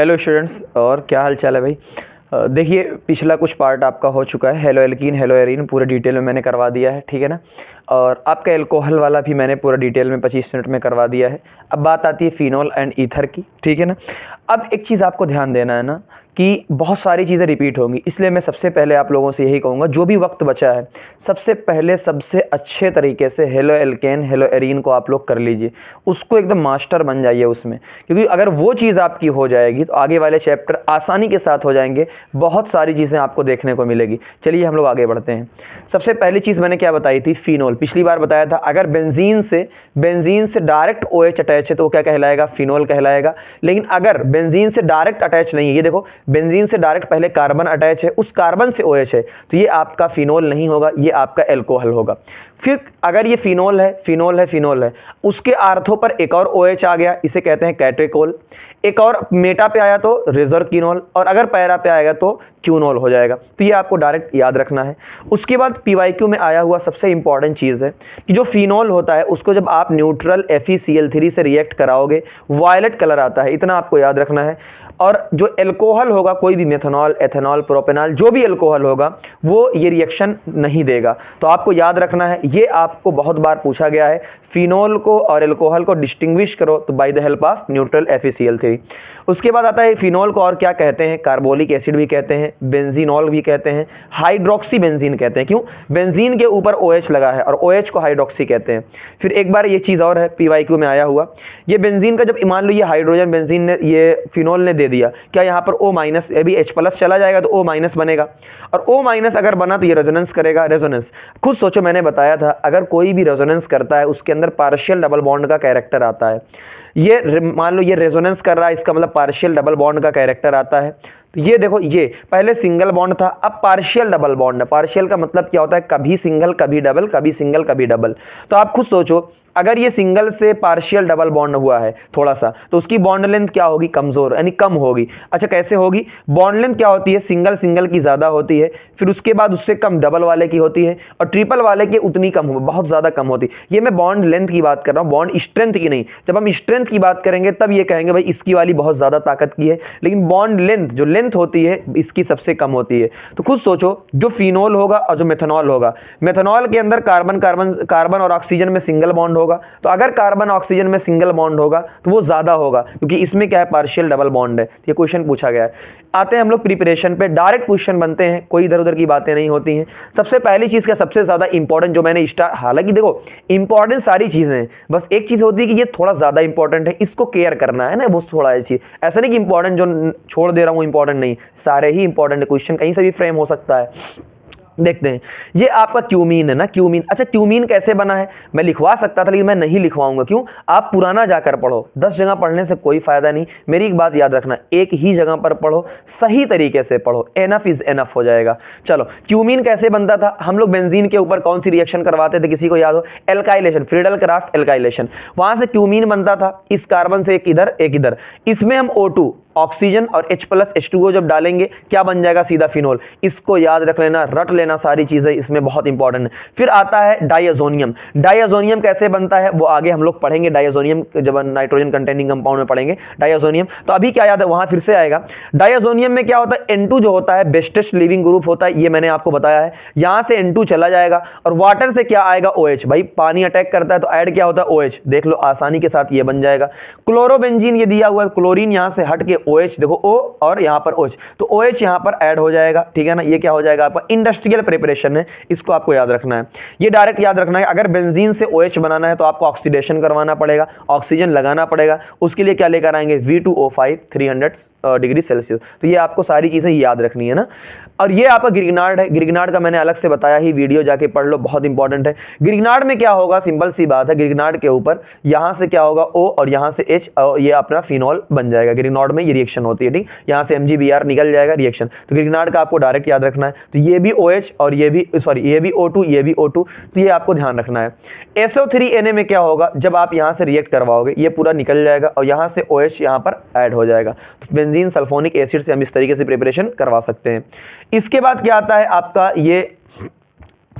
Hello students, और क्या हाल चाल है भाई। देखिए, पिछला कुछ पार्ट आपका हो चुका है। हेलो एल्कीन, हेलो एरीन पूरे डिटेल में मैंने करवा दिया है, ठीक है ना। और आपका एल्कोहल वाला भी मैंने पूरा डिटेल में 25 मिनट में करवा दिया है। अब बात आती है फिनोल एंड ईथर की, ठीक है ना। अब एक चीज़ आपको ध्यान देना है ना कि बहुत सारी चीज़ें रिपीट होंगी, इसलिए मैं सबसे पहले आप लोगों से यही कहूँगा, जो भी वक्त बचा है सबसे पहले सबसे अच्छे तरीके से हेलो एल्केन हेलो एरीन को आप लोग कर लीजिए, उसको एकदम मास्टर बन जाइए उसमें। क्योंकि अगर वो चीज़ आपकी हो जाएगी तो आगे वाले चैप्टर आसानी के साथ हो जाएंगे, बहुत सारी चीज़ें आपको देखने को मिलेगी। चलिए हम लोग आगे बढ़ते हैं। सबसे पहली चीज़ मैंने क्या बताई थी, फिनोल। पिछली बार बताया था अगर बेंजीन से डायरेक्ट OH अटैच है तो वो क्या कहलाएगा, फिनोल कहलाएगा। लेकिन अगर बेंजीन से डायरेक्ट अटैच नहीं है, ये देखो बेंजीन से डायरेक्ट पहले कार्बन अटैच है, उस कार्बन से OH है, तो ये आपका फिनोल नहीं होगा, ये आपका एल्कोहल होगा। फिर अगर ये फिनोल है, उसके आर्थो पर एक और OH आ गया, इसे कहते हैं कैटेकोल। एक और मेटा पे आया तो रेजोरकिनोल, और अगर पैरा पे आएगा तो क्यूनोल हो जाएगा। तो ये आपको डायरेक्ट याद रखना है। उसके बाद PYQ में आया हुआ सबसे इंपॉर्टेंट चीज़ है कि जो फिनोल होता है उसको जब आप न्यूट्रल FeCl3 से रिएक्ट कराओगे वायलेट कलर आता है, इतना आपको याद रखना है। और जो एल्कोहल होगा, कोई भी मेथनॉल, एथेनॉल, प्रोपेनॉल, जो भी एल्कोहल होगा वो ये रिएक्शन नहीं देगा। तो आपको याद रखना है, ये आपको बहुत बार पूछा गया है, फिनोल को और एल्कोहल को डिस्टिंग्विश करो तो by the help of neutral FeCl3। उसके बाद आता है फिनोल को और क्या कहते हैं, कार्बोलिक एसिड भी कहते हैं, बेंजीनॉल भी कहते हैं, हाइड्रोक्सी बेंजीन कहते हैं। क्यों? बेंजीन के ऊपर OH लगा है और OH को हाइड्रोक्सी कहते हैं। फिर एक बार ये चीज़ और है, PYQ में आया हुआ, ये बेंजीन का जब मान लो ये हाइड्रोजन बेंजीन ने ये फिनोल ने दे दिया, क्या यहाँ पर O- अभी H+ चला जाएगा तो O- बनेगा, और O- अगर बना तो ये रेजोनेंस करेगा। रेजोनेंस खुद सोचो, मैंने बताया था अगर कोई भी रेजोनेंस करता है उसके अंदर पार्शियल डबल बॉन्ड का कैरेक्टर आता है। ये मान लो ये रेजोनेंस कर रहा है, इसका मतलब पार्शियल डबल बॉन्ड का कैरेक्टर आता है। तो ये देखो, ये पहले सिंगल बॉन्ड था, अब पार्शियल डबल बॉन्ड है। पार्शियल का मतलब क्या होता है, कभी सिंगल कभी डबल, कभी सिंगल कभी डबल। तो आप खुद सोचो, अगर ये सिंगल से पार्शियल डबल बॉन्ड हुआ है थोड़ा सा, तो उसकी बॉन्ड लेंथ क्या होगी, कमजोर यानी कम होगी। अच्छा, कैसे होगी? बॉन्ड लेंथ क्या होती है, सिंगल की ज्यादा होती है, फिर उसके बाद उससे कम डबल वाले की होती है, और ट्रिपल वाले की उतनी कम हो, बहुत ज्यादा कम होती है। ये मैं बॉन्ड लेंथ की बात कर रहा हूँ, बॉन्ड स्ट्रेंथ की नहीं। जब हम स्ट्रेंथ की बात करेंगे तब ये कहेंगे भाई इसकी वाली बहुत ज्यादा ताकत की है, लेकिन बॉन्ड लेंथ जो लेंथ होती है इसकी सबसे कम होती है। तो खुद सोचो, जो फिनोल होगा और जो मेथनॉल होगा, मेथनॉल के अंदर कार्बन और ऑक्सीजन में सिंगल बॉन्ड होगा, तो अगर कार्बन ऑक्सीजन में सिंगल बॉन्ड होगा तो वो ज्यादा होगा, क्योंकि इसमें क्या है, पार्शियल डबल बॉन्ड है। ये क्वेश्चन पूछा गया है। आते हैं हम लोग प्रिपरेशन पे, डायरेक्ट क्वेश्चन बनते हैं, कोई इधर उधर की बातें नहीं होती हैं। सबसे पहली चीज का सबसे ज्यादा इंपॉर्टेंट जो मैंने हालांकि देखो इंपॉर्टेंट सारी चीजें हैं, बस एक चीज होती है कि ये थोड़ा ज्यादा इंपॉर्टेंट है, इसको केयर करना है ना, वो थोड़ा ऐसी। ऐसा नहीं कि इंपॉर्टेंट जो छोड़ दे रहा हूं इंपॉर्टेंट नहीं, सारे ही इंपॉर्टेंट है, क्वेश्चन कहीं से भी फ्रेम हो सकता है। देखते हैं, ये आपका क्यूमीन है ना, क्यूमीन। अच्छा, क्यूमीन कैसे बना है, मैं लिखवा सकता था लेकिन मैं नहीं लिखवाऊंगा। क्यों? आप पुराना जाकर पढ़ो, 10 जगह पढ़ने से कोई फायदा नहीं। मेरी एक बात याद रखना, एक ही जगह पर पढ़ो, सही तरीके से पढ़ो, एनफ इज एनफ हो जाएगा। चलो, क्यूमीन कैसे बनता था, हम लोग बेंजीन के ऊपर कौन सी रिएक्शन करवाते थे, किसी को याद हो? एल्काइलेशन, फ्रीडल क्राफ्ट एल्काइलेशन, वहां से क्यूमीन बनता था। इस कार्बन से एक इधर एक इधर, इसमें हम O2 ऑक्सीजन और H+H2O जब डालेंगे क्या बन जाएगा, सीधा फिनोल। इसको याद रख लेना, रट लेना, सारी चीजें इसमें बहुत इंपॉर्टेंट है। फिर आता है डायजोनियम। डायजोनियम कैसे बनता है वो आगे हम लोग पढ़ेंगे, डायजोनियम जब नाइट्रोजन कंटेनिंग कंपाउंड में पढ़ेंगे डायजोनियम। तो अभी क्या याद है, वहां फिर से आएगा। डायजोनियम में क्या होता है, N2 जो होता है बेस्टेस्ट लिविंग ग्रुप होता है, ये मैंने आपको बताया है। यहां से N2 चला जाएगा और वाटर से क्या आएगा, OH। भाई पानी अटैक करता है तो ऐड क्या होता है, OH। देख लो आसानी के साथ ये बन जाएगा। क्लोरोबेंजीन ये दिया हुआ है, क्लोरीन यहां से हट के OH, देखो O और यहां पर OH, तो OH यहां पर ऐड हो जाएगा, ठीक है ना। ये क्या हो जाएगा, आपका इंडस्ट्रियल प्रिपरेशन है, इसको आपको याद रखना है। ये डायरेक्ट याद रखना है, अगर बेंजीन से OH बनाना है तो आपको ऑक्सीडेशन करवाना पड़ेगा, ऑक्सीजन लगाना पड़ेगा। उसके लिए क्या लेकर आएंगे, V2O5 300 डिग्री सेल्सियस। तो ये आपको सारी चीजें याद रखनी है ना। और ये आपका ग्रिग्नार्ड है, ग्रिग्नार्ड का मैंने अलग से बताया ही, वीडियो जाके पढ़ लो, बहुत इंपॉर्टेंट है। ग्रिग्नार्ड में क्या होगा, सिंपल सी बात है, ग्रिग्नार्ड के ऊपर यहां से क्या होगा, O और यहां से H, और ये अपना फिनोल बन जाएगा। ग्रिग्नार्ड में ये रिएक्शन होती है, ठीक, यहां से MgBr निकल जाएगा रिएक्शन। तो ग्रिग्नार्ड का आपको डायरेक्ट याद रखना है। तो ये भी OH और ये भी ये भी O2, ये भी O2, तो ये आपको ध्यान रखना है। SO3Na में क्या होगा, जब आप यहां से रिएक्ट करवाओगे ये पूरा निकल जाएगा और यहां से OH यहां पर ऐड हो जाएगा। तो बेंजीन सल्फोनिक एसिड से हम इस तरीके से प्रिपरेशन करवा सकते हैं। इसके बाद क्या आता है आपका, ये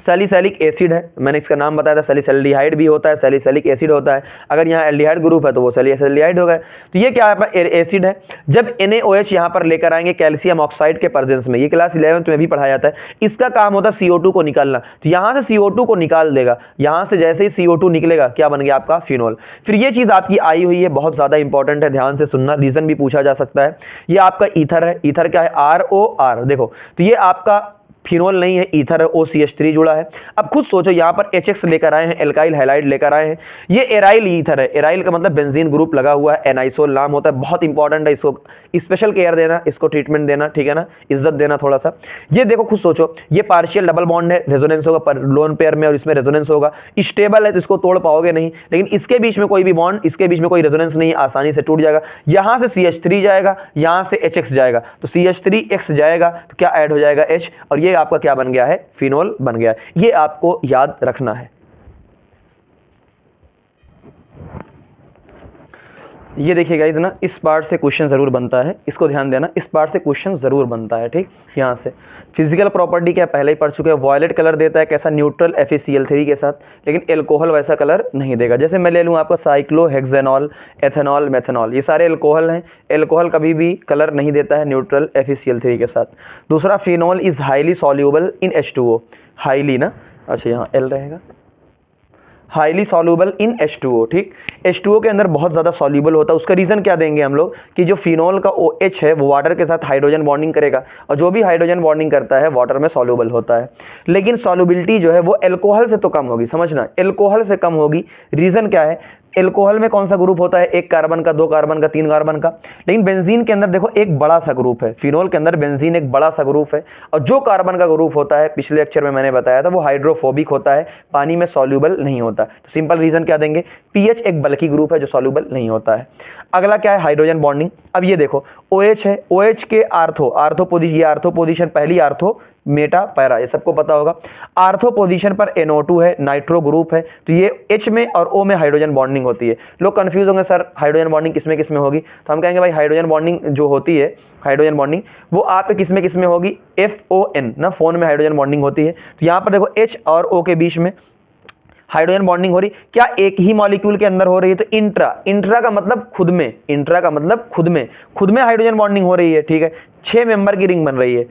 सैलिसैलिक एसिड है, मैंने इसका नाम बताया था, सैलिसैल्डिहाइड भी होता है, सैलिसैलिक एसिड होता है। अगर यहाँ एल्डिहाइड ग्रुप है तो वो सैलिसैल्डिहाइड होगा। तो ये क्या है, एसिड है। जब NaOH यहाँ पर लेकर आएंगे कैल्शियम ऑक्साइड के प्रेजेंस में, ये क्लास 11th में भी पढ़ाया जाता है, इसका काम होता है CO2 को निकालना। तो यहाँ से CO2 को निकाल देगा, यहाँ से जैसे ही CO2 निकलेगा क्या बन गया आपका फिनोल। फिर ये चीज़ आपकी आई हुई है, बहुत ज़्यादा इंपॉर्टेंट है, ध्यान से सुनना, रीजन भी पूछा जा सकता है। ये आपका ईथर है, ईथर क्या है ROR, देखो तो ये आपका फिनोल नहीं है, ईथर है, OCH3 जुड़ा है। अब खुद सोचो, यहाँ पर HX लेकर आए हैं, एल्काइल हैलाइड लेकर आए हैं, ये एराइल ईथर है, एराइल का मतलब बेंजीन ग्रुप लगा हुआ है, एनाइसोल नाम होता है, बहुत इंपॉर्टेंट है, इसको स्पेशल केयर देना, इसको ट्रीटमेंट देना, ठीक है ना, इज्जत देना थोड़ा सा। ये देखो खुद सोचो, ये पार्शियल डबल बॉन्ड है, रेजोनेंस होगा पर लोन पेयर में और इसमें रेजोनेंस होगा, स्टेबल है तो इसको तोड़ पाओगे नहीं, लेकिन इसके बीच में कोई भी बॉन्ड, इसके बीच में कोई रेजोनेंस नहीं, आसानी से टूट जाएगा। यहाँ से CH3 जाएगा, यहाँ से HX जाएगा, तो CH3X जाएगा तो क्या ऐड हो जाएगा H, और ये आपका क्या बन गया है, फिनोल बन गया है। ये आपको याद रखना है। ये देखिए गाइस ना, इस पार्ट से क्वेश्चन जरूर बनता है, इसको ध्यान देना, इस पार्ट से क्वेश्चन जरूर बनता है, ठीक। यहाँ से फिजिकल प्रॉपर्टी क्या पहले ही पढ़ चुके हैं, वॉयलेट कलर देता है कैसा, न्यूट्रल FeCl3 के साथ, लेकिन एल्कोहल वैसा कलर नहीं देगा। जैसे मैं ले लूँ आपका साइक्लोहेक्सेनॉल, एथेनॉल, मेथेनॉल, ये सारे एल्कोहल हैं, एल्कोहल कभी भी कलर नहीं देता है न्यूट्रल FeCl3 के साथ। दूसरा, phenol is highly soluble in H2O, highly ना, अच्छा यहाँ L रहेगा, हाईली सॉल्यूबल इन H2O, ठीक। H2O के अंदर बहुत ज़्यादा सॉल्यूबल होता है। उसका रीज़न क्या देंगे हम लोग कि जो फिनोल का OH है वो वाटर के साथ हाइड्रोजन बॉन्डिंग करेगा, और जो भी हाइड्रोजन बॉन्डिंग करता है वाटर में सॉल्यूबल होता है, लेकिन सॉल्युबिलिटी जो है वो एल्कोहल से तो कम होगी, समझना, एल्कोहल से कम होगी। रीज़न क्या है, एल्कोहल में कौन सा ग्रुप होता है, एक कार्बन का, दो कार्बन का, तीन कार्बन का, लेकिन बेंजीन के अंदर देखो एक बड़ा सा ग्रुप है, फिनोल के अंदर बेंजीन एक बड़ा सा ग्रुप है, और जो कार्बन का ग्रुप होता है पिछले लेक्चर में मैंने बताया था वो हाइड्रोफोबिक होता है, पानी में सॉल्यूबल नहीं होता। तो सिंपल रीजन क्या देंगे, पीएच एक बल्कि ग्रुप है जो सॉल्यूबल नहीं होता है। अगला क्या है, हाइड्रोजन बॉन्डिंग। अब ये देखो OH है, OH के आर्थो पोजीशन, ये आर्थो पोजीशन, पहली आर्थो, मेटा, पैरा, ये सबको पता होगा। आर्थो पोजीशन पर NO2 है, नाइट्रो ग्रुप है, तो ये H में और O में हाइड्रोजन बॉन्डिंग होती है। लोग कंफ्यूज होंगे सर हाइड्रोजन बॉन्डिंग किसमें किसमें होगी, तो हम कहेंगे भाई हाइड्रोजन बॉन्डिंग जो होती है, हाइड्रोजन बॉन्डिंग वो आप किसमें किसमें होगी, FON ना, फोन में हाइड्रोजन बॉन्डिंग होती है। तो यहाँ पर देखो H और O के बीच में हाइड्रोजन बॉन्डिंग हो रही, क्या एक ही मॉलिक्यूल के अंदर हो रही है, तो इंट्रा का मतलब खुद में, इंट्रा का मतलब खुद में हाइड्रोजन बॉन्डिंग हो रही है, ठीक है। 6 मेंबर की रिंग बन रही है,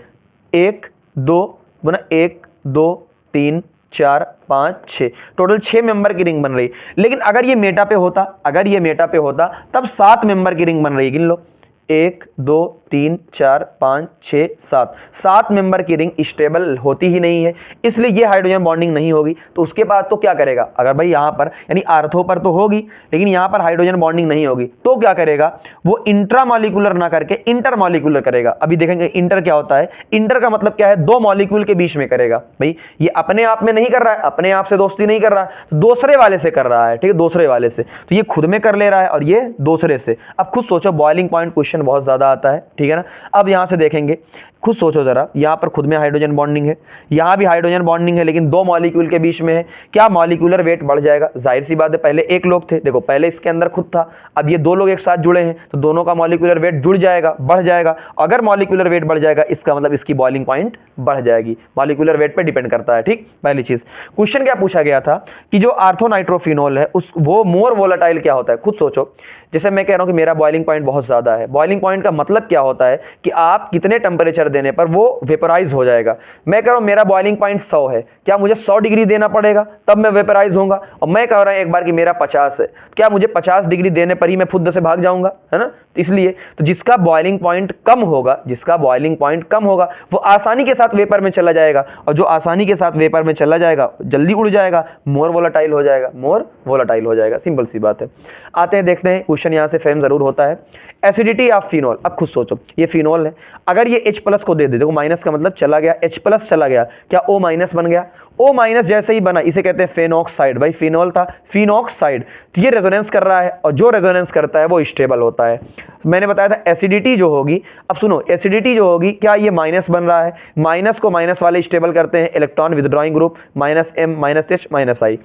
1 2 गुना 1 2 3 4 5 6, टोटल 6 मेंबर की रिंग बन रही। लेकिन अगर ये मेटा पे होता, अगर ये मेटा पे होता तब 7 मेंबर की रिंग बन रही, गिन लो, 1 2 3 4 5 6 7, 7 मेंबर की रिंग स्टेबल होती ही नहीं है, इसलिए ये हाइड्रोजन बॉन्डिंग नहीं होगी। तो उसके बाद तो क्या करेगा, अगर भाई यहाँ पर यानी आर्थो पर तो होगी लेकिन यहाँ पर हाइड्रोजन बॉन्डिंग नहीं होगी, तो क्या करेगा, वो इंट्रामॉलिक्यूलर ना करके इंटरमॉलिक्यूलर करेगा। अभी देखेंगे इंटर क्या होता है, इंटर का मतलब क्या है, दो मॉलिक्यूल के बीच में करेगा। भाई ये अपने आप में नहीं कर रहा है, अपने आप से दोस्ती नहीं कर रहा है, तो दूसरे वाले से कर रहा है, ठीक है, दूसरे वाले से, तो ये खुद में कर ले रहा है और ये दूसरे से। अब खुद सोचो, बॉइलिंग पॉइंट क्वेश्चन बहुत ज्यादा आता है, ठीक है ना। अब यहां से देखेंगे, खुद सोचो जरा, यहां पर खुद में हाइड्रोजन बॉन्डिंग है, यहां भी हाइड्रोजन बॉन्डिंग है, लेकिन दो मॉलिक्यूल के बीच में है, क्या मॉलिक्यूलर वेट बढ़ जाएगा, जाहिर सी बात है, पहले एक लोग थे, देखो पहले इसके अंदर खुद था, अब ये दो लोग एक साथ जुड़े हैं तो दोनों का मॉलिक्यूलर वेट जुड़ जाएगा, बढ़ जाएगा। अगर मॉलिक्यूलर वेट बढ़ जाएगा इसका मतलब इसकी बॉइलिंग पॉइंट बढ़ जाएगी, मॉलिक्यूलर वेट पे डिपेंड करता है, ठीक। पहली चीज, क्वेश्चन क्या पूछा गया था कि जो आर्थोनाइट्रोफिनोल है उस वो मोर वोलेटाइल क्या होता है। खुद सोचो, जैसे मैं कह रहा हूं कि मेरा बॉइलिंग पॉइंट बहुत ज्यादा है, बॉइलिंग पॉइंट का मतलब क्या होता है कि आप कितने टेम्परेचर देने पर वो वेपराइज हो जाएगा। मैं कह रहा हूं मेरा बॉइलिंग पॉइंट 100 है, क्या मुझे 100 डिग्री देना पड़ेगा तब मैं वेपराइज होऊंगा, और मैं कह रहा हूं एक बार कि मेरा 50 है, क्या मुझे 50 डिग्री देने पर ही मैं खुद से भाग जाऊंगा, है ना। इसलिए तो जिसका बॉइलिंग पॉइंट कम होगा, जिसका बॉइलिंग पॉइंट कम होगा वो आसानी के साथ वेपर में चला जाएगा, और जो आसानी के साथ वेपर में चला जाएगा जल्दी उड़ जाएगा, मोर वोलेटाइल हो जाएगा, मोर वोलेटाइल हो जाएगा, सिंपल सी बात है। आते हैं देखते हैं, क्वेश्चन यहां से फ्रेम जरूर होता है। एसिडिटी ऑफ फिनोल, अब खुद सोचो ये फिनोल है, अगर ये H प्लस को दे दे, देखो माइनस का मतलब चला गया, H प्लस चला गया, क्या O माइनस बन गया, O माइनस जैसे ही बना इसे कहते हैं फेनॉक्साइड। भाई फिनोल था, फिनॉक्साइड, तो ये रेजोनेंस कर रहा है, और जो रेजोनेंस करता है वो स्टेबल होता है। मैंने बताया था एसिडिटी जो होगी, अब सुनो एसिडिटी जो होगी, क्या ये माइनस बन रहा है, माइनस को माइनस वाले स्टेबल करते हैं, electron withdrawing group, -M -H -I,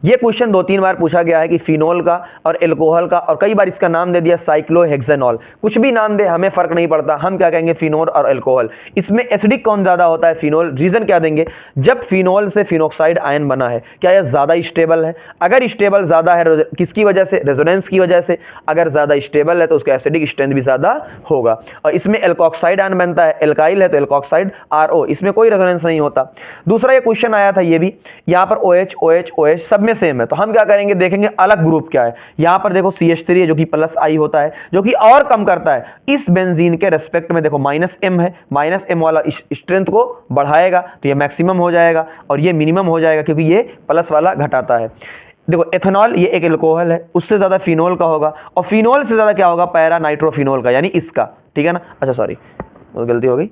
ये क्वेश्चन 2-3 बार पूछा गया है कि फिनोल का और एल्कोहल का, और कई बार इसका नाम दे दिया साइक्लोहेक्सेनॉल। कुछ भी नाम दे हमें फर्क नहीं पड़ता, हम क्या कहेंगे फिनोल और एल्कोहल। इसमें एसिडिक कौन ज्यादा होता है? फिनोल। रीजन क्या देंगे? जब फिनोल से फिनोक्साइड आयन बना है, क्या यह ज्यादा स्टेबल है? अगर स्टेबल ज्यादा है किसकी वजह से? रेजोनेंस की वजह से। अगर ज्यादा स्टेबल है तो उसका एसिडिक स्ट्रेंथ भी ज्यादा होगा। और इसमें एल्कोक्साइड आयन बनता है, एल्काइल है तो एल्कोक्साइड RO, इसमें कोई रेजोनेंस नहीं होता। दूसरा ये क्वेश्चन आया था, ये भी यहाँ पर OH OH OH सब में सेम है, तो हम क्या करेंगे, देखेंगे अलग ग्रुप क्या है। यहाँ पर देखो CH3 है जो कि +I होता है, जो कि और कम करता है। इस बेंजीन के रेस्पेक्ट में देखो -M है, -M वाला स्ट्रेंथ को बढ़ाएगा तो ये मैक्सिमम हो जाएगा, और ये मिनिमम हो जाएगा क्योंकि ये प्लस वाला घटाता है। देखो एथेनॉल ये एक एल्कोहल है, उससे ज्यादा फिनोल का होगा, और फिनोल से ज्यादा क्या होगा? पैरा नाइट्रोफिनोल का, यानी इसका, ठीक है ना। अच्छा सॉरी गलती हो गई,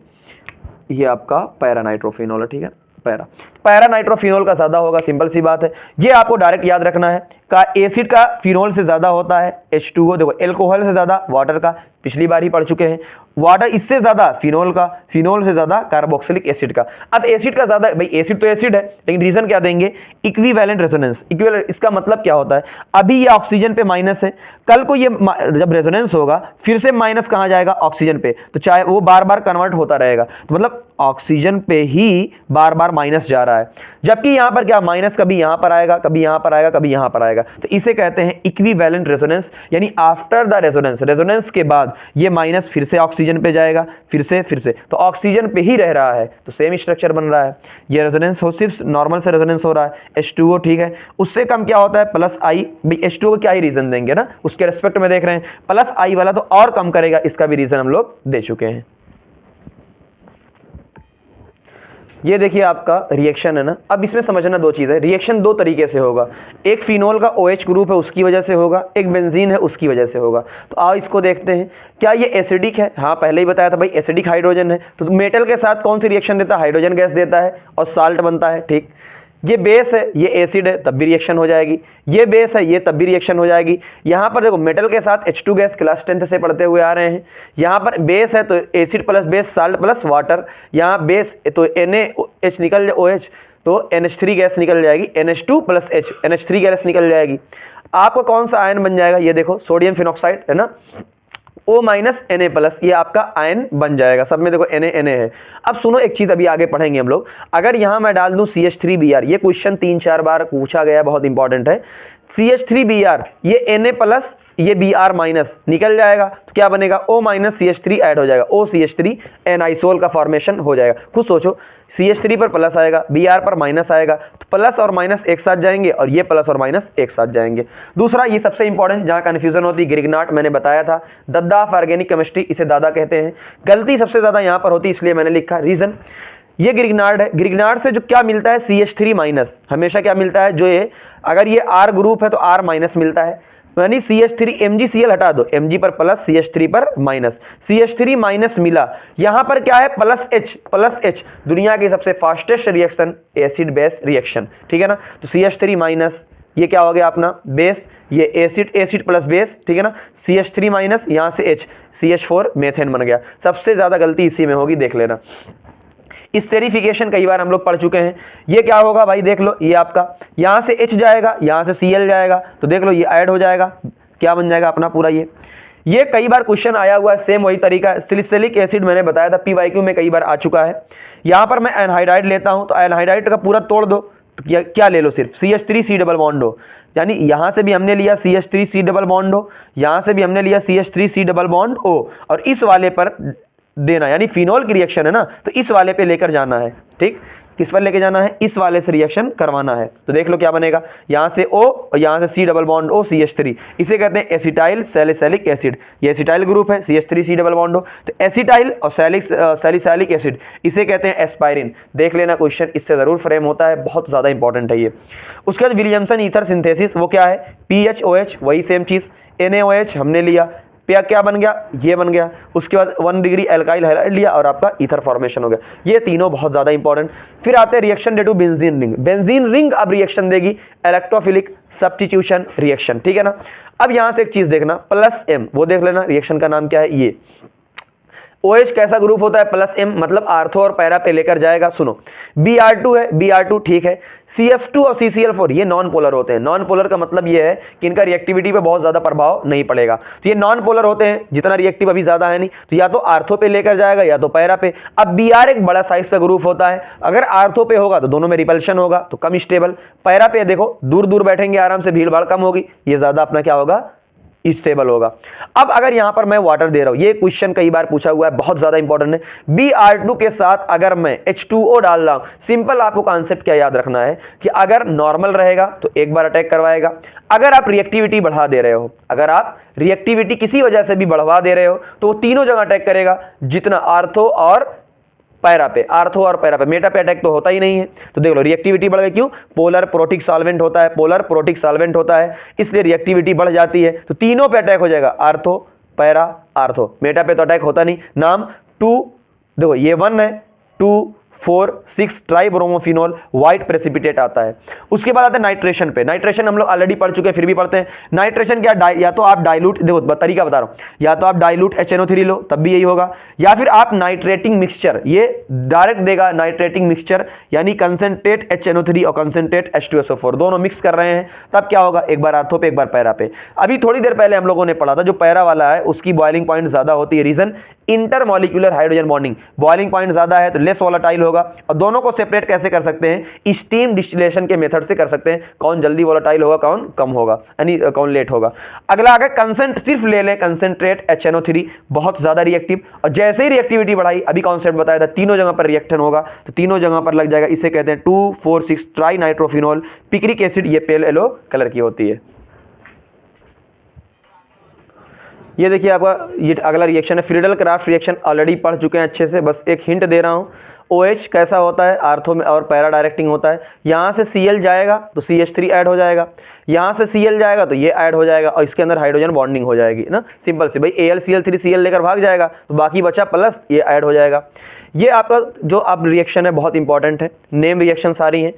ये आपका पैरा नाइट्रोफिनोल है, ठीक है। पैरा नाइट्रोफिनोल का ज्यादा होगा, सिंपल सी बात है। ये आपको डायरेक्ट याद रखना है का एसिड का फिनोल से ज्यादा होता है H2O। देखो एल्कोहल से ज्यादा वाटर का, पिछली बार ही पढ़ चुके हैं। वाटर इससे ज्यादा फिनोल का, फिनोल से ज्यादा कार्बोक्सिलिक एसिड का। अब एसिड का ज्यादा, भाई एसिड तो एसिड है, लेकिन रीजन क्या देंगे? Equivalent resonance. इक्विवेलेंट इसका मतलब क्या होता है? अभी ये ऑक्सीजन पे माइनस है, कल को ये जब रेजोनेंस होगा फिर से माइनस कहाँ जाएगा? ऑक्सीजन पे, तो चाहे वो बार बार कन्वर्ट होता रहेगा, तो मतलब ऑक्सीजन पे ही बार बार माइनस जा रहा है। जबकि यहाँ पर क्या, माइनस कभी यहाँ पर आएगा, कभी यहाँ पर आएगा, कभी यहाँ पर आएगा, तो इसे कहते हैं इक्विवेलेंट रेजोनेंस। यानी आफ्टर द रेजोनेंस, रेजोनेंस के बाद ये माइनस फिर से ऑक्सीजन पे जाएगा, फिर से तो ऑक्सीजन पे ही रह रहा है, तो सेम स्ट्रक्चर बन रहा है। ये रेजोनेंस हो, सिर्फ नॉर्मल से रेजोनेंस हो रहा है H2O, ठीक है। उससे कम क्या होता है? +I। भाई H2O को क्या ही रीजन देंगे ना, उसके रेस्पेक्ट में देख रहे हैं। +I वाला तो और कम करेगा, इसका भी रीजन हम लोग दे चुके हैं। ये देखिए आपका रिएक्शन है ना। अब इसमें समझना दो चीज़ है, रिएक्शन दो तरीके से होगा। एक फिनोल का OH ग्रुप है उसकी वजह से होगा, एक बेंजीन है उसकी वजह से होगा। तो आओ इसको देखते हैं। क्या ये एसिडिक है? हाँ पहले ही बताया था भाई एसिडिक हाइड्रोजन है, तो मेटल के साथ कौन सी रिएक्शन देता है? हाइड्रोजन गैस देता है और साल्ट बनता है, ठीक। ये बेस है, ये एसिड है, तब भी रिएक्शन हो जाएगी। ये बेस है, ये तब भी रिएक्शन हो जाएगी। यहाँ पर देखो मेटल के साथ H2 गैस क्लास 10th से पढ़ते हुए आ रहे हैं। यहाँ पर बेस है तो acid plus base, salt plus water. यहाँ बेस तो NaH निकल जाए, OH तो NH3 गैस निकल जाएगी, NH2 + H, NH3 गैस निकल जाएगी। आपका कौन सा आयन बन जाएगा? ये देखो सोडियम फिनॉक्साइड है ना, O- Na+, ये आपका आयन बन जाएगा। सब में देखो Na है। अब सुनो एक चीज, अभी आगे पढ़ेंगे हम लोग। अगर यहां मैं डाल दूं CH3Br, ये क्वेश्चन 3-4 बार पूछा गया, बहुत इंपॉर्टेंट है। CH3Br, ये Na+, ये Br- निकल जाएगा, तो क्या बनेगा? O- CH3 ऐड हो जाएगा, OCH3 एनाइसोल का फॉर्मेशन हो जाएगा। खुद सोचो, CH3 पर प्लस आएगा, Br पर माइनस आएगा, तो प्लस और माइनस एक साथ जाएंगे, और ये प्लस और माइनस एक साथ जाएंगे। दूसरा, ये सबसे इंपॉर्टेंट जहां कन्फ्यूजन होती है, ग्रिग्नाट मैंने बताया था, दद्दा ऑफ ऑर्गेनिक केमिस्ट्री, इसे दादा कहते हैं। गलती सबसे ज्यादा यहां पर होती है, इसलिए मैंने लिखा रीजन। ये ग्रिग्नार्ड है, ग्रिग्नार्ड से जो क्या मिलता है? CH3- हमेशा क्या मिलता है? जो ये अगर ये R ग्रुप है तो R- मिलता है, यानी CH3 MgCl हटा दो, Mg पर प्लस, CH3 पर माइनस, CH3- मिला। यहां पर क्या है? +H दुनिया की सबसे fastest reaction acid base reaction, ठीक है ना। तो CH3- ये क्या हो गया अपना बेस, ये एसिड प्लस बेस, ठीक है ना। CH3- यहां से H, CH4 मेथेन बन गया। सबसे ज्यादा गलती इसी में होगी, देख लेना। स्टेरिफिकेशन कई बार हम लोग पढ़ चुके हैं। ये क्या होगा भाई? देख लो, ये आपका यहां से H जाएगा, यहां से Cl जाएगा, तो देख लो ये ऐड हो जाएगा, क्या बन जाएगा अपना पूरा। ये कई बार क्वेश्चन आया हुआ है, सेम वही तरीका। सिलिसिलिक एसिड मैंने बताया था, PYQ में कई बार आ चुका है। यहां पर मैं एनहाइड्राइड लेता हूं, तो एनहाइड्राइड का पूरा तोड़ दो, तो क्या ले लो? सिर्फ CH3C डबल बॉन्ड हो, यानी यहां से भी हमने लिया CH3C डबल बॉन्ड हो, यहां से भी हमने लिया CH3C डबल बॉन्ड O, और इस वाले पर देना, यानी फिनोल की रिएक्शन है ना, तो इस वाले पे लेकर जाना है, ठीक। किस पर लेके जाना है? इस वाले से रिएक्शन करवाना है। तो देख लो क्या बनेगा, यहां से O और यहां से C double bond O, CH3, इसे कहते हैं एसिटाइल सैलिसिलिक एसिड। ये एसिटाइल ग्रुप है, CH3C डबल बॉन्ड O, तो एसिटाइल और सैलिसिलिक एसिड, इसे कहते हैं एस्पायरिन। देख लेना, क्वेश्चन इससे जरूर फ्रेम होता है, बहुत ज्यादा इंपॉर्टेंट है ये। उसके बाद विलियमसन ईथर सिंथेसिस, वो क्या है? PHOH, वही सेम चीज, NaOH हमने लिया, क्या बन गया? ये बन गया। उसके बाद 1 डिग्री एल्काइल हैलाइड लिया और आपका ईथर फॉर्मेशन हो गया। ये तीनों बहुत ज्यादा इंपॉर्टेंट। फिर आते हैं reaction due to benzene ring. Benzene ring अब रिएक्शन देगी इलेक्ट्रोफिलिक सब्स्टिट्यूशन रिएक्शन, ठीक है ना। अब यहां से एक चीज देखना, +M, वो देख लेना, रिएक्शन का नाम क्या है? ये OH कैसा ग्रुप होता है, प्लस M, मतलब आर्थो और पैरा पे लेकर जाएगा। सुनो, Br2 है, Br2 ठीक है। CH2 और CCl4 ये नॉन पोलर होते हैं। नॉन पोलर का मतलब ये है कि इनका रिएक्टिविटी पे बहुत ज्यादा प्रभाव नहीं पड़ेगा, तो ये नॉन पोलर होते हैं, जितना रिएक्टिव अभी ज्यादा है नहीं, तो या तो आर्थो पे लेकर जाएगा या तो पैरा पे। अब Br एक बड़ा साइज का ग्रुप होता है, अगर आर्थो पे होगा तो दोनों में रिपल्शन होगा, तो कम स्टेबल। पैरा पे देखो दूर दूर बैठेंगे आराम से, भीड़ भाड़ कम होगी, ये ज्यादा अपना क्या होगा, स्टेबल होगा। अब अगर यहां पर मैं वाटर दे रहा हूं, ये क्वेश्चन कई बार पूछा हुआ है, बहुत ज्यादा इंपॉर्टेंट है। Br2 के साथ अगर मैं H2O डाल रहा हूं, सिंपल आपको कॉन्सेप्ट क्या याद रखना है कि अगर नॉर्मल रहेगा तो एक बार अटैक करवाएगा, अगर आप रिएक्टिविटी बढ़ा दे रहे हो, अगर आप रिएक्टिविटी किसी वजह से भी बढ़वा दे रहे हो, तो वो तीनों जगह अटैक करेगा, जितना आर्थो और पैरा पे, आर्थो और पैरा पे। मेटा पे अटैक तो होता ही नहीं है, तो देख लो रिएक्टिविटी बढ़ गई, क्यों, पोलर प्रोटिक सॉल्वेंट होता है, पोलर प्रोटिक सॉल्वेंट होता है, इसलिए रिएक्टिविटी बढ़ जाती है, तो तीनों पे अटैक हो जाएगा, आर्थो पैरा आर्थो। मेटा पे तो अटैक होता नहीं। नाम 2, देखो ये 1 है, 2 4 6 ट्राइब्रोमोफिनॉल व्हाइट प्रेसिपिटेट आता है। उसके बाद आता है नाइट्रेशन पे। नाइट्रेशन हम लोग ऑलरेडी पढ़ चुके हैं, फिर भी पढ़ते हैं। नाइट्रेशन क्या, या तो आप डाइल्यूट, देखो तरीका बता रहा हूं, या तो आप डाइल्यूट HNO3 लो तब भी यही होगा, या फिर आप नाइट्रेटिंग मिक्सचर, ये डायरेक्ट देगा नाइट्रेटिंग मिक्सचर, यानी कंसेंट्रेट HNO3 और कंसेंट्रेट H2SO4 दोनों मिक्स कर रहे हैं, तब क्या होगा, एक बार आर्थो पे एक बार पैरा पे। अभी थोड़ी देर पहले हम लोगों ने पढ़ा था, जो पैरा वाला है उसकी बॉइलिंग पॉइंट ज्यादा होती है, reason intermolecular hydrogen bonding, boiling point ज्यादा है तो लेस वोलेटाइल होगा। और दोनों को सेपरेट कैसे कर सकते हैं, स्टीम डिस्टिलेशन के मेथड से कर सकते हैं, कौन जल्दी वोलेटाइल होगा, कौन कम होगा, यानी कौन लेट होगा। अगला अगर कंसेंट सिर्फ ले ले, कंसेंट्रेट HNO3 बहुत ज्यादा रिएक्टिव, और जैसे ही रिएक्टिविटी बढ़ाई, अभी कॉन्सेप्ट बताया था, तीनों जगह पर रिएक्शन होगा, तो तीनों जगह पर लग जाएगा, इसे कहते हैं 2,4,6 ट्राई नाइट्रोफिनॉल पिक्रिक एसिड, ये पेल येलो कलर की होती है। ये देखिए आपका ये अगला रिएक्शन है, फ्रीडल क्राफ्ट रिएक्शन, ऑलरेडी पढ़ चुके हैं अच्छे से, बस एक हिंट दे रहा हूँ। OH कैसा होता है, आर्थो में और पैरा डायरेक्टिंग होता है। यहाँ से Cl जाएगा तो CH3 ऐड हो जाएगा, यहाँ से Cl जाएगा तो ये ऐड हो जाएगा, और इसके अंदर हाइड्रोजन बॉन्डिंग हो जाएगी ना, सिंपल से भाई AlCl3 Cl लेकर भाग जाएगा, तो बाकी बचा प्लस ये ऐड हो जाएगा। ये आपका जो अब रिएक्शन है बहुत इंपॉर्टेंट है, नेम रिएक्शन सारी हैं।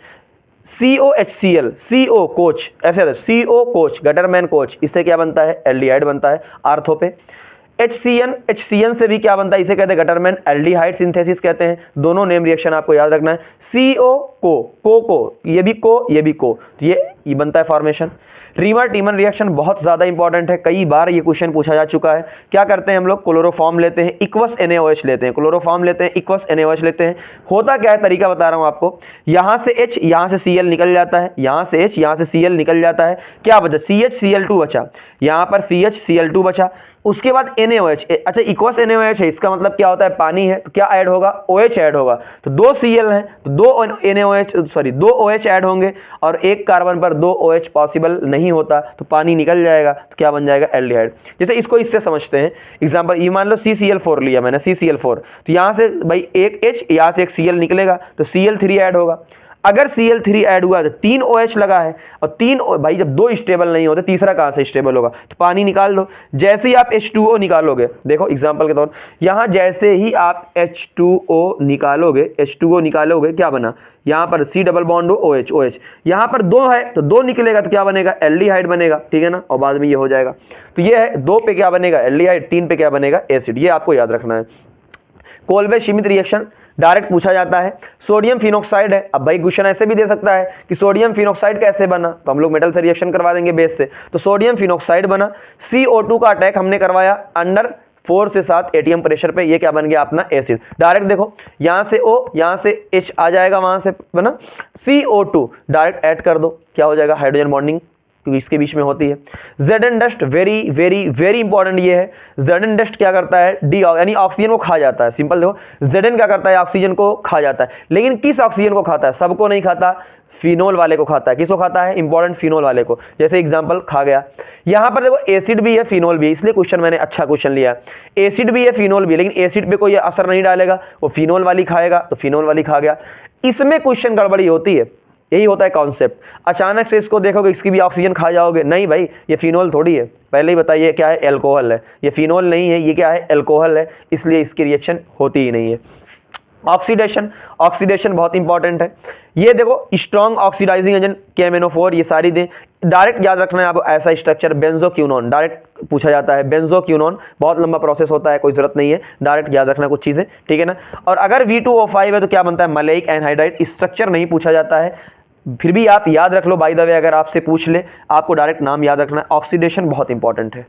COHCl, CO कोच, ऐसे CO कोच, गटरमैन कोच, इससे क्या बनता है, एल्डिहाइड बनता है आर्थो पे। HCN से भी क्या बनता है, इसे कहते हैं गटरमैन एल्डिहाइड सिंथेसिस कहते हैं। दोनों नेम रिएक्शन आपको याद रखना है। CO को, ये भी को, तो ये बनता है फॉर्मेशन। रीमर टीमन रिएक्शन बहुत ज्यादा इंपॉर्टेंट है, कई बार ये क्वेश्चन पूछा जा चुका है। क्या करते हैं हम लोग, क्लोरोफॉर्म लेते हैं, इक्वस NaOH लेते हैं, क्लोरोफॉर्म लेते हैं, इक्वस NaOH लेते हैं। होता क्या है, तरीका बता रहा हूं आपको, यहां से H, यहां से Cl निकल जाता है, यहां से H, यहां से Cl निकल जाता है, क्या बचा, CHCl2 बचा, यहां पर CHCl2 बचा। उसके बाद NaOH, अच्छा इक्वस NaOH है, इसका मतलब क्या होता है, पानी है, तो क्या ऐड होगा, OH ऐड होगा, तो 2 Cl है तो 2 OH ऐड होंगे, और एक कार्बन पर 2 OH पॉसिबल नहीं होता, तो पानी निकल जाएगा, तो क्या बन जाएगा, एल्डिहाइड। जैसे इसको इससे समझते हैं एग्जांपल, ये मान लो CCl4 लिया मैंने, CCl4, तो यहां से भाई एक H, यहां से एक Cl निकलेगा, तो Cl3 ऐड होगा। अगर Cl3 ऐड हुआ तो 3 OH लगा है, और 3 भाई जब 2 स्टेबल नहीं होते, तीसरा कहां से स्टेबल होगा, तो पानी निकाल दो। जैसे ही आप H2O निकालोगे, देखो एग्जांपल के तौर यहां, जैसे ही आप H2O निकालोगे, क्या बना, यहां पर C डबल बॉन्ड हो, OH, यहां पर 2 है तो 2 निकलेगा, तो क्या बनेगा, एल्डिहाइड बनेगा, ठीक है ना, और बाद में ये हो जाएगा। तो ये है 2 पे क्या बनेगा, एल्डिहाइड, 3 पे क्या बनेगा, एसिड, ये आपको याद रखना है। कोलबे श्मिट रिएक्शन डायरेक्ट पूछा जाता है, सोडियम फिनॉक्साइड है। अब भाई क्वेश्चन ऐसे भी दे सकता है कि सोडियम फिनॉक्साइड कैसे बना, तो हम लोग मेटल से रिएक्शन करवा देंगे बेस से, तो सोडियम फिनॉक्साइड बना। CO2 का अटैक हमने करवाया अंडर 4 से 7 ATM प्रेशर पे, ये क्या बन गया अपना एसिड। डायरेक्ट देखो यहां से O, यहां से H आ जाएगा, वहां से बना CO2, डायरेक्ट ऐड कर दो, क्या हो जाएगा, हाइड्रोजन बॉन्डिंग, क्योंकि इसके बीच में होती है। Zn dust very very very important ये है। Zn डस्ट क्या करता है, डी यानी ऑक्सीजन को खा जाता है। सिंपल देखो, Zn क्या करता है, ऑक्सीजन को खा जाता है, लेकिन किस ऑक्सीजन को खाता है, सबको नहीं खाता, फिनोल वाले को खाता है। किसको खाता है, इंपॉर्टेंट फिनोल वाले को, जैसे एग्जांपल खा गया। यहां पर देखो एसिड भी है, फिनोल भी है, इसलिए क्वेश्चन मैंने अच्छा क्वेश्चन लिया। एसिड भी है, फिनोल भी है, लेकिन एसिड पे कोई असर नहीं डालेगा, वो फिनोल वाली खाएगा, तो फिनोल वाली खा गया। इसमें क्वेश्चन गड़बड़ी होती है, यही होता है कॉन्सेप्ट। अचानक से इसको देखोगे, इसकी भी ऑक्सीजन खा जाओगे, नहीं भाई ये फिनोल थोड़ी है, पहले ही बताइए क्या है, एल्कोहल है, ये फिनोल नहीं है, ये क्या है, एल्कोहल है, इसलिए इसकी रिएक्शन होती ही नहीं है। ऑक्सीडेशन, ऑक्सीडेशन बहुत इंपॉर्टेंट है। ये देखो स्ट्रॉन्ग ऑक्सीडाइजिंग एजेंट KMnO4, ये सारी दें। डायरेक्ट याद रखना है आपको ऐसा स्ट्रक्चर बेंजोक्विनोन, डायरेक्ट पूछा जाता है बेंजोक्विनोन, बहुत लंबा प्रोसेस होता है, कोई जरूरत नहीं है, डायरेक्ट याद रखना कुछ चीजें, ठीक है ना। और अगर V2O5 है तो क्या बनता है, मलेइक एनहाइड्राइड, स्ट्रक्चर नहीं पूछा जाता है, फिर भी आप याद रख लो, बाय द वे अगर आपसे पूछ ले आपको डायरेक्ट नाम याद रखना है। ऑक्सीडेशन बहुत इंपॉर्टेंट है।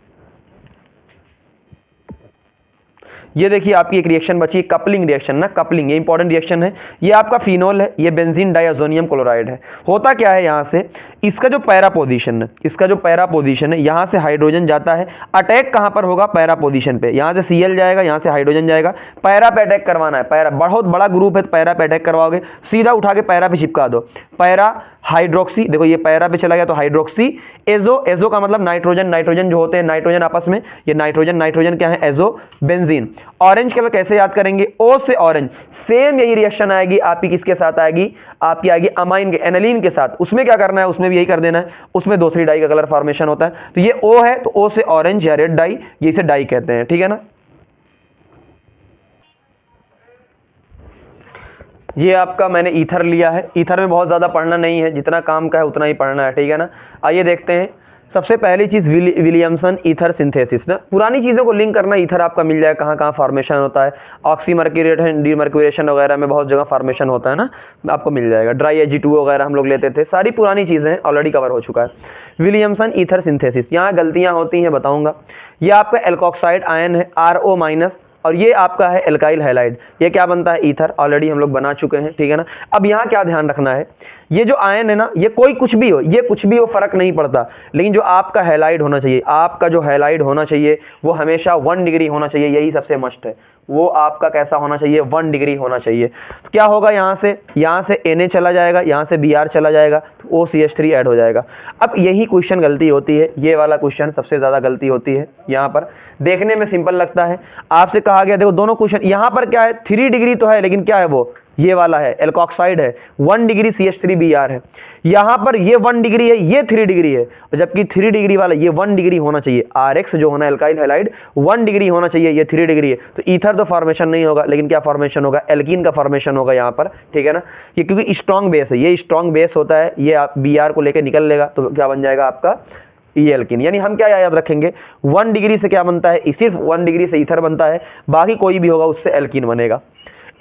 ये देखिए आपकी एक रिएक्शन बची, कपलिंग रिएक्शन ना, कपलिंग ये इंपॉर्टेंट रिएक्शन है। ये आपका फिनोल है, ये बेंजीन डाइअज़ोनियम क्लोराइड है। होता क्या है, यहाँ से इसका जो पैरा पोजीशन है, इसका जो पैरा पोजीशन है, यहाँ से हाइड्रोजन जाता है, अटैक कहाँ पर होगा, पैरा पोजीशन पे। यहाँ से Cl जाएगा, यहाँ से हाइड्रोजन जाएगा, पैरा पे अटैक करवाना है। पैरा बहुत बड़ा ग्रुप है, पैरा पे अटैक करवाओगे, सीधा उठा के पैरा पे चिपका दो। पैरा हाइड्रोक्सी, देखो ये पैरा पे चला गया तो हाइड्रोक्सी, एजो, एजो का मतलब नाइट्रोजन, नाइट्रोजन जो होते हैं नाइट्रोजन आपस में, ये नाइट्रोजन, नाइट्रोजन क्या है, एजो बेंजीन। ऑरेंज कलर कैसे याद करेंगे, O से ऑरेंज, सेम यही रिएक्शन आएगी आपकी, किसके साथ आएगी, आपकी आएगी अमाइन के, एनालिन के साथ। उसमें क्या करना है, उसमें भी यही कर देना है, उसमें दूसरी डाई का कलर फॉर्मेशन होता है। तो ये O है तो O से ऑरेंज या रेड डाई, ये इसे डाई कहते हैं, ठीक है ना। ये आपका मैंने ईथर लिया है। ईथर में बहुत ज़्यादा पढ़ना नहीं है, जितना काम का है उतना ही पढ़ना है, ठीक है ना। आइए देखते हैं। सबसे पहली चीज़ विलियमसन ईथर सिंथेसिस ना, पुरानी चीज़ों को लिंक करना। ईथर आपका मिल जाएगा, कहाँ कहाँ फॉर्मेशन होता है, ऑक्सीमर्क्यूरेशन, डीमर्क्यूरेशन वगैरह में बहुत जगह फॉर्मेशन होता है ना, आपको मिल जाएगा। ड्राई Ag2 वगैरह हम लोग लेते थे, सारी पुरानी चीज़ें ऑलरेडी कवर हो चुका है। विलियमसन ईथर सिंथेसिस, यहाँ गलतियाँ होती हैं बताऊँगा। ये आपका एल्कोक्साइड आयन है RO-, और ये आपका है एल्काइल हैलाइड। ये क्या बनता है, ईथर, ऑलरेडी हम लोग बना चुके हैं, ठीक है ना। अब यहाँ क्या ध्यान रखना है, ये जो आयन है ना, ये कोई कुछ भी हो, ये कुछ भी हो, फर्क नहीं पड़ता, लेकिन जो आपका हैलाइड होना चाहिए, आपका जो हैलाइड होना चाहिए वो हमेशा 1 डिग्री होना चाहिए, यही सबसे मस्ट है। वो आपका कैसा होना चाहिए, 1 डिग्री होना चाहिए। तो क्या होगा, यहाँ से Na चला जाएगा, यहाँ से Br चला जाएगा, तो OCH3 ऐड हो जाएगा। अब यही क्वेश्चन गलती होती है, ये वाला क्वेश्चन सबसे ज़्यादा गलती होती है। यहाँ पर देखने में सिंपल लगता है, आपसे कहा गया देखो दोनों क्वेश्चन, यहाँ पर क्या है 3 डिग्री तो है, लेकिन क्या है वो, ये वाला है एल्कोक्साइड है, 1 डिग्री CH3Br है। यहाँ पर ये 1 डिग्री है, ये 3 डिग्री है, जबकि 3 डिग्री वाला ये 1 डिग्री होना चाहिए। RX जो होना है एल्काइल हैलाइड 1 डिग्री होना चाहिए, ये 3 डिग्री है। तो ईथर तो फॉर्मेशन नहीं होगा, लेकिन क्या फॉर्मेशन होगा, एल्कीन का फॉर्मेशन होगा यहाँ पर, ठीक है ना। ये क्योंकि स्ट्रॉन्ग बेस है, ये स्ट्रॉन्ग बेस होता है, ये आप Br को लेकर निकल लेगा, तो क्या बन जाएगा आपका, ये एल्कीन। यानी हम क्या याद रखेंगे, 1 डिग्री से क्या बनता है, सिर्फ 1 डिग्री से ईथर बनता है, बाकी कोई भी होगा उससे एल्कीन बनेगा।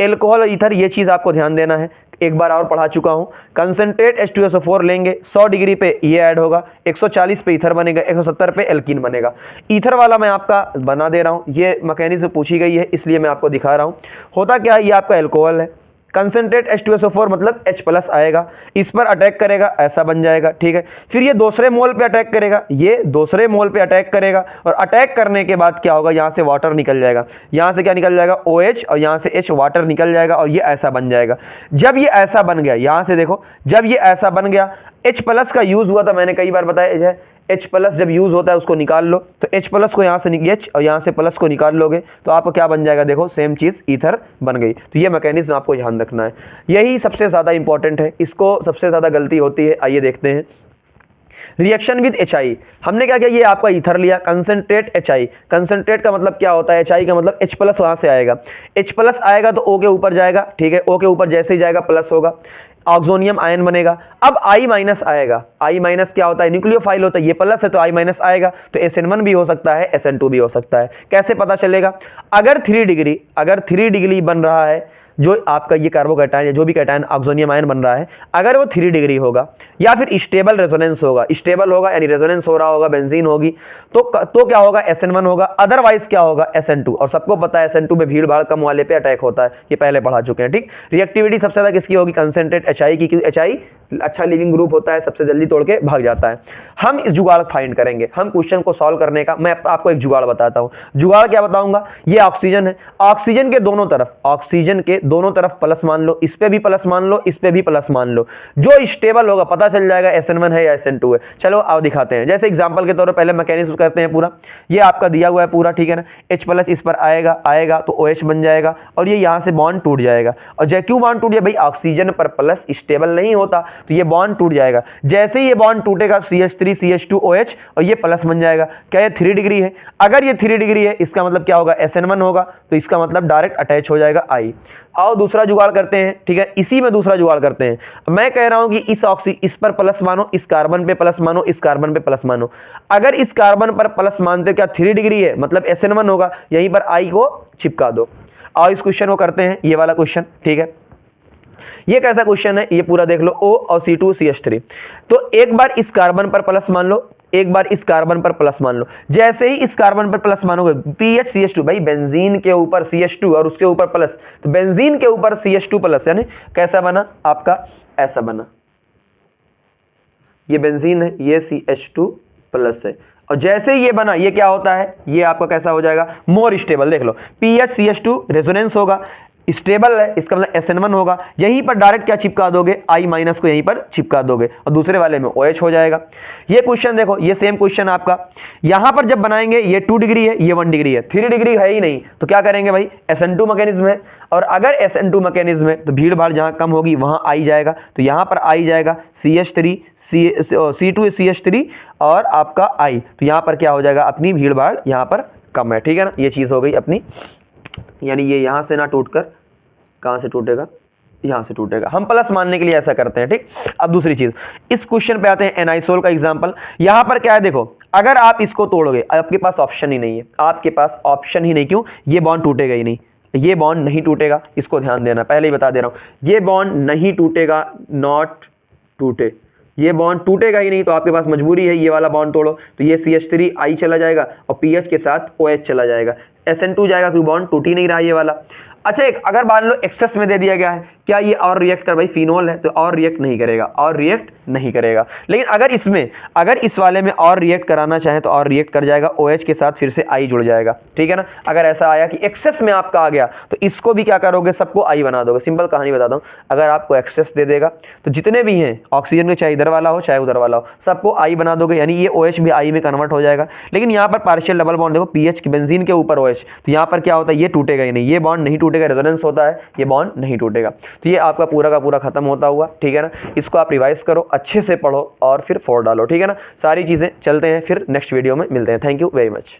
एल्कोहल ईथर, ये चीज़ आपको ध्यान देना है, एक बार और पढ़ा चुका हूँ। कंसंट्रेट H2SO4 लेंगे, 100 डिग्री पे ये ऐड होगा, 140 पे ईथर बनेगा, 170 पे एल्कीन बनेगा। ईथर वाला मैं आपका बना दे रहा हूँ, ये मैकेनिज्म पूछी गई है इसलिए मैं आपको दिखा रहा हूँ। होता क्या है, ये आपका एल्कोहल है, कंसंट्रेट H2SO4 मतलब H+ आएगा, इस पर अटैक करेगा, ऐसा बन जाएगा, ठीक है। फिर ये दूसरे मोल पे अटैक करेगा, ये दूसरे मोल पे अटैक करेगा, और अटैक करने के बाद क्या होगा, यहाँ से वाटर निकल जाएगा, यहाँ से क्या निकल जाएगा, OH, और यहाँ से H, वाटर निकल जाएगा, और ये ऐसा बन जाएगा। जब ये ऐसा बन गया, यहाँ से देखो, जब ये ऐसा बन गया, H+ का यूज हुआ था, मैंने कई बार बताया है, H+ जब यूज होता है उसको निकाल लो, तो H+ को यहाँ से H और यहाँ से प्लस को निकाल लोगे तो आपको क्या बन जाएगा, देखो सेम चीज़ ईथर बन गई। तो ये मैकेनिज्म आपको ध्यान रखना है, यही सबसे ज़्यादा इंपॉर्टेंट है, इसको सबसे ज़्यादा गलती होती है। आइए देखते हैं रिएक्शन विद HI। हमने क्या किया, ये आपका ईथर लिया, कंसंट्रेट HI, कंसंट्रेट का मतलब क्या होता है, HI का मतलब H+ वहाँ से आएगा, H+ आएगा तो O के ऊपर जाएगा, ठीक है, O के ऊपर जैसे ही जाएगा प्लस होगा, ऑक्सोनियम आयन बनेगा। अब I- आएगा, I- क्या होता है, न्यूक्लियोफाइल होता है, ये प्लस है तो I- आएगा, तो SN1 भी हो सकता है, SN2 भी हो सकता है। कैसे पता चलेगा, अगर 3 डिग्री बन रहा है जो आपका ये कार्बोकैटायन या जो भी कैटायन ऑक्सोनियम आयन बन रहा है, अगर वो 3 डिग्री होगा या फिर स्टेबल रेजोनेंस होगा, स्टेबल होगा यानी रेजोनेंस हो रहा होगा, बेंजीन होगी, तो क्या होगा, SN1 होगा, अदरवाइज क्या होगा, SN2। और सबको पता है SN2 में भीड़ भाड़ कम वाले पे अटैक होता है, ये पहले पढ़ा चुके हैं, ठीक। रिएक्टिविटी सबसे ज़्यादा किसकी होगी, कंसंट्रेट HI की, क्योंकि HI अच्छा लिविंग ग्रुप होता है, सबसे जल्दी तोड़ के भाग जाता है। हम इस जुगाड़ फाइंड करेंगे, हम क्वेश्चन को सॉल्व करने का मैं आपको एक जुगाड़ बताता हूँ। जुगाड़ क्या बताऊंगा, ये ऑक्सीजन है, ऑक्सीजन के दोनों तरफ प्लस मान लो, इस पे भी प्लस मान लो, इस पे भी प्लस मान लो, जो स्टेबल होगा पता चल जाएगा SN1 है या SN2 है। चलो आओ दिखाते हैं, जैसे एग्जांपल के तौर पर पहले मैकेनिज्म करते हैं पूरा। ये आपका दिया हुआ है पूरा, ठीक है ना, H+ इस पर आएगा तो OH बन जाएगा, और ये यहाँ से बॉन्ड टूट जाएगा। और क्यों बॉन्ड टूट जाए भाई, ऑक्सीजन पर प्लस स्टेबल नहीं होता, तो ये बॉन्ड टूट जाएगा। जैसे ही ये बॉन्ड टूटेगा CH3 CH2 OH, और ये प्लस बन जाएगा। क्या ये 3 डिग्री है, अगर ये 3 डिग्री है इसका मतलब क्या होगा, SN1 होगा, तो इसका मतलब डायरेक्ट अटैच हो जाएगा I। आओ दूसरा जुगाड़ करते हैं, ठीक है, इसी में दूसरा जुगाड़ करते हैं। मैं कह रहा हूं कि इस पर प्लस मानो, इस कार्बन पे प्लस मानो, इस कार्बन पे प्लस मानो। अगर इस कार्बन पर प्लस मानते क्या 3 डिग्री है, मतलब SN1 होगा, यहीं पर I को चिपका दो। आओ इस क्वेश्चन को करते हैं, ये वाला क्वेश्चन, ठीक है। ये कैसा क्वेश्चन है, ये पूरा देख लो, O और C2CH3। तो एक बार इस कार्बन पर प्लस मान लो, एक बार इस कार्बन पर प्लस मान लो। जैसे ही इस कार्बन पर प्लस मानोगे, PHCH2, भाई बेंजीन के ऊपर CH2 और उसके ऊपर प्लस, तो बेंजीन के ऊपर CH2 प्लस, यानी कैसा बना आपका, ऐसा बना। ये बेंजीन है, ये CH2 प्लस है, और जैसे ही ये बना, ये क्या होता है, ये आपका कैसा हो जाएगा, मोर स्टेबल। देख लो, PHCH2 रेजोनेंस होगा, स्टेबल है, इसका मतलब SN1 होगा। यहीं पर डायरेक्ट क्या चिपका दोगे, I माइनस को यहीं पर चिपका दोगे, और दूसरे वाले में OH हो जाएगा। ये क्वेश्चन देखो, ये सेम क्वेश्चन आपका, यहां पर जब बनाएंगे, ये 2 डिग्री है, ये 1 डिग्री है, 3 डिग्री है ही नहीं, तो क्या करेंगे भाई, SN2 मैकेनिज्म है, और अगर SN2 मैकेनिज्म है तो भीड़ भाड़ जहां कम होगी वहां I जाएगा, तो यहां पर I जाएगा CH3 C2CH3 और आपका I, तो यहां पर क्या हो जाएगा, अपनी भीड़ भाड़ यहां पर कम है, ठीक है ना। ये चीज हो गई अपनी, यानी ये यहां से ना टूटकर कहां से टूटेगा, यहां से टूटेगा। हम प्लस मानने के लिए ऐसा करते हैं, ठीक। अब दूसरी चीज, इस क्वेश्चन पे आते हैं, एनाइसोल का एग्जांपल। यहां पर क्या है, देखो, अगर आप इसको तोड़ोगे, आपके पास ऑप्शन ही नहीं है, आपके पास ऑप्शन ही नहीं। क्यों, ये बॉन्ड टूटेगा ही नहीं, ये बॉन्ड नहीं टूटेगा, इसको ध्यान देना, पहले ही बता दे रहा हूं, ये बॉन्ड नहीं टूटेगा, नॉट टूटे, ये बॉन्ड टूटेगा ही नहीं, तो आपके पास मजबूरी है, ये वाला बॉन्ड तोड़ो, तो ये CH3 I चला जाएगा और PH के साथ OH चला जाएगा, SN2 जाएगा, क्योंकि बॉन्ड टूट ही नहीं रहा ये वाला। अच्छा, एक अगर मान लो एक्सेस में दे दिया गया है, क्या ये और रिएक्ट कर, भाई फिनोल है तो और रिएक्ट नहीं करेगा, और रिएक्ट नहीं करेगा। लेकिन अगर इसमें, अगर इस वाले में और रिएक्ट कराना चाहे तो और रिएक्ट कर जाएगा, OH के साथ फिर से I जुड़ जाएगा, ठीक है ना। अगर ऐसा आया कि एक्सेस में आपका आ गया, तो इसको भी क्या करोगे, सबको I बना दोगे। सिंपल कहानी बताता हूँ, अगर आपको एक्सेस दे देगा तो जितने भी हैं ऑक्सीजन में, चाहे इधर वाला हो चाहे उधर वाला हो, सबको I बना दोगे, यानी ये OH भी I में कन्वर्ट हो जाएगा। लेकिन यहाँ पर पार्शियल डबल बॉन्ड देखो, PH की बेंजीन के ऊपर OH, तो यहाँ पर क्या होता है, ये टूटेगा ही नहीं, ये बॉन्ड नहीं टूटेगा, रेजोनेंस होता है, ये बॉन्ड नहीं टूटेगा। तो ये आपका पूरा का पूरा खत्म होता हुआ, ठीक है ना। इसको आप रिवाइज करो, अच्छे से पढ़ो और फिर फोड़ डालो, ठीक है ना। सारी चीजें चलते हैं, फिर नेक्स्ट वीडियो में मिलते हैं। Thank you very much.